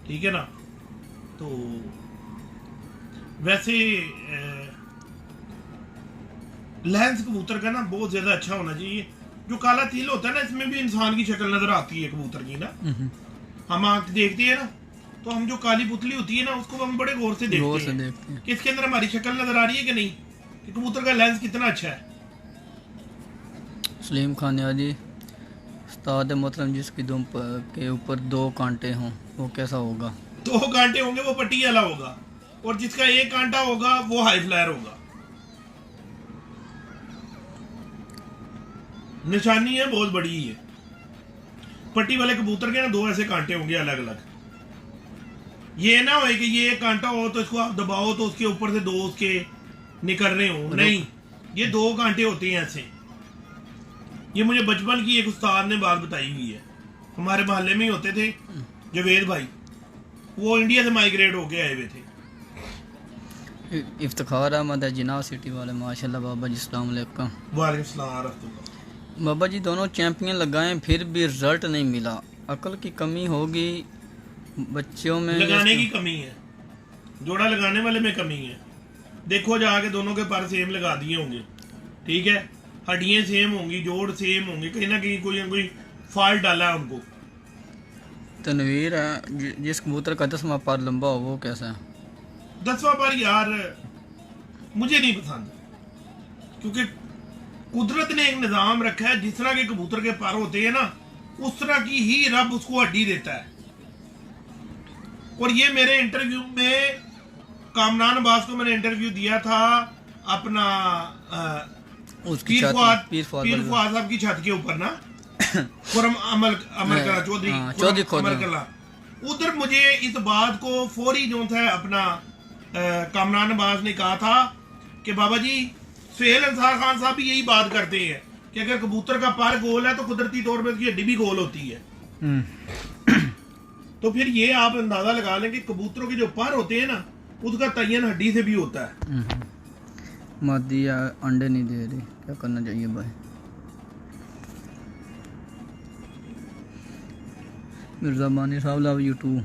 ठीक है ना। तो वैसे लेंस कबूतर का ना बहुत ज़्यादा अच्छा होना चाहिए। जो काला तिल होता है ना, इसमें भी इंसान की शक्ल नज़र आती है कबूतर की ना। हम आँख देखते हैं ना, तो हम जो काली पुतली होती है ना, उसको हम बड़े गौर से देखते हैं कि इसके अंदर हमारी शक्ल नज़र आ रही है कि नहीं, कि कबूतर का लेंस कितना अच्छा है। सलीम खान यादी उस्ताद मोहतरम, जिसकी दुम के ऊपर 2 कांटे हों वो कैसा होगा? 2 कांटे होंगे वो पट्टी वाला होगा, और जिसका 1 कांटा होगा वो हाई फ्लायर होगा। निशानी है बहुत बड़ी है। पट्टी वाले कबूतर के ना 2 ऐसे कांटे होंगे अलग अलग। ये ना हो कि ये 1 कांटा हो तो इसको आप दबाओ तो उसके ऊपर से 2 उसके निकल रहे हो, नहीं, ये 2 कांटे होते हैं ऐसे। ये मुझे बचपन की एक उस्ताद ने बात बताई हुई है। हमारे मोहल्ले में ही होते थे जवेद भाई, वो इंडिया से माइग्रेट होके आए हुए थे। इफ्तिखार अहमद है जिना सिटी वाले, माशाल्लाह बाबा जी अस्सलाम वालेकुम। वालेकुम सलाम रहमतुल्लाह। बाबा जी दोनों चैंपियन लगाएं फिर भी रिजल्ट नहीं मिला, अकल की कमी होगी बच्चों में? लगाने की कमी है, जोड़ा लगाने वाले में कमी है। देखो जाके दोनों के पर सेम लगा दिए होंगे, ठीक है, हड्डियाँ सेम होंगी, जोड़ सेम होंगे, कहीं ना कहीं कोई ना कोई फॉल्ट डाला है उनको। तनवीर है जिस कबूतर का 10वां पर लंबा हो वो कैसा है? 10वां पर यार मुझे नहीं पसंद, क्योंकि कुदरत ने एक निज़ाम रखा है, जिस तरह के कबूतर के पर होते हैं ना, उस तरह की ही रब उसको हड्डी देता है। और ये मेरे इंटरव्यू में कामरान अब्बास को मैंने इंटरव्यू दिया था अपना पीर फुआद साहब की छत के ऊपर ना, खुरम अमल कला चौधरी अमल कला, उधर मुझे इस बात को फौरी जो था अपना कामरान अब्बास ने कहा था कि बाबा जी सुहेल अंसार खान साहब भी यही बात करते हैं कि अगर कबूतर का पर गोल है तो कुदरती तौर पर उसकी हड्डी भी गोल होती है। तो फिर ये आप अंदाजा लगा लें कि कबूतरों के जो पर होते हैं ना, उसका तयन हड्डी से भी होता है। मादी अंडे नहीं दे रही, क्या करना चाहिए भाई? मिर्जा मानी साहब लव यू टू।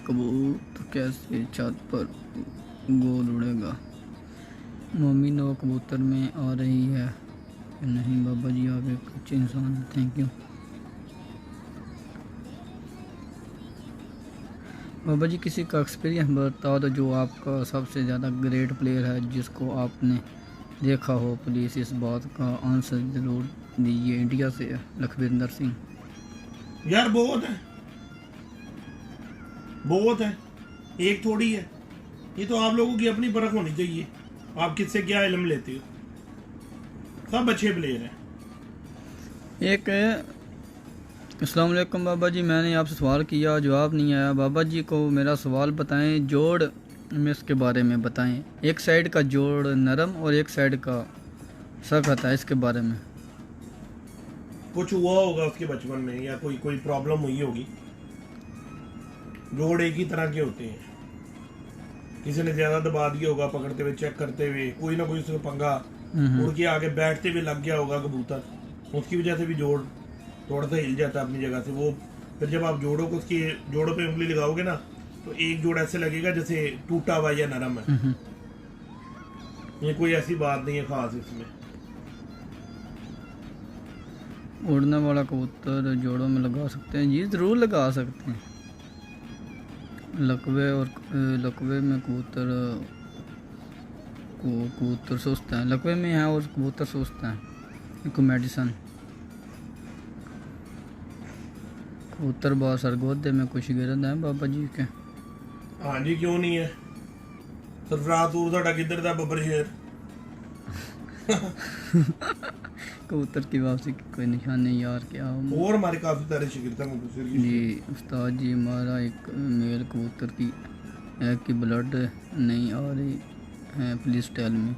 कबूतर कैसे छत पर गोल उड़ेगा? मम्मी नो कबूतर में आ रही है नहीं? बाबा जी आप एक अच्छे इंसान हैं, थैंक यू। बाबा जी किसी का एक्सपीरियंस बता दो जो आपका सबसे ज़्यादा ग्रेट प्लेयर है जिसको आपने देखा हो, प्लीज़ इस बात का आंसर ज़रूर दीजिए। इंडिया से है लखविंदर सिंह। यार बहुत है, बहुत है, एक थोड़ी है। ये तो आप लोगों की अपनी परख होनी चाहिए, आप किससे क्या इल्म लेते हो। सब अच्छे प्लेयर हैं। एक अस्सलाम वालेकुम बाबा जी, मैंने आपसे सवाल किया जवाब नहीं आया। बाबा जी को मेरा सवाल बताएं, जोड़ में इसके बारे में बताएं। एक साइड का जोड़ नरम और एक साइड का सख्त है, इसके बारे में। कुछ हुआ होगा उसके बचपन में, या कोई प्रॉब्लम हुई होगी। जोड़ एक ही तरह के होते हैं, किसी ने ज्यादा दबा दिया होगा पकड़ते हुए, चेक करते हुए, कोई ना कोई उसमें पंगा उड़ के आगे बैठते हुए लग गया होगा कबूतर, उसकी वजह से भी जोड़ थोड़ा सा हिल जाता है अपनी जगह से। वो फिर जब आप जोड़ों को उसकी जोड़ों पे उंगली लगाओगे ना, तो एक जोड़ ऐसे लगेगा जैसे टूटा हुआ या नरम है। ये कोई ऐसी बात नहीं है खास इसमें। उड़ने वाला कबूतर जोड़ों में लगा सकते हैं? जी ज़रूर लगा सकते हैं। लकवे में कबूतर सुस्त हैं, लकवे में है और कबूतर सुस्त हैं, एक मेडिसन। कबूतर बार सरगोदे में कुछ गिरद है बाबा जी के? हाँ जी, क्यों नहीं है। सरफराज दूर साडा किधर दा बब्बर शेर। कबूतर की वापसी की कोई निशान नहीं यार, क्या और हमारे काफ़ी सारे शिगिर्द हैं जी। उस्ताद जी हमारा एक मेल कबूतर की एग की ब्लड नहीं आ रही है, प्लीज़ टेल मी।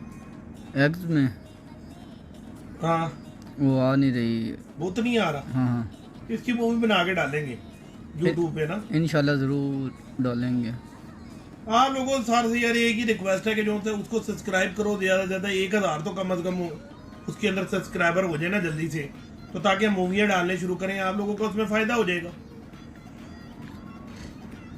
एग्स में हाँ वो आ नहीं रही, वो तो नहीं आ रहा। हाँ हाँ, इसकी मूवी बना के डालेंगे यूट्यूब पे ना, इंशाल्लाह ज़रूर डालेंगे। आप लोगों सारे से यार एक ही रिक्वेस्ट है कि जो है उसको सब्सक्राइब करो ज़्यादा से ज़्यादा, 1000 तो कम से कम उसके अंदर सब्सक्राइबर हो जाए ना जल्दी से, तो ताकि हम मूवियाँ डालने शुरू करें, आप लोगों को उसमें फ़ायदा हो जाएगा।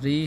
3.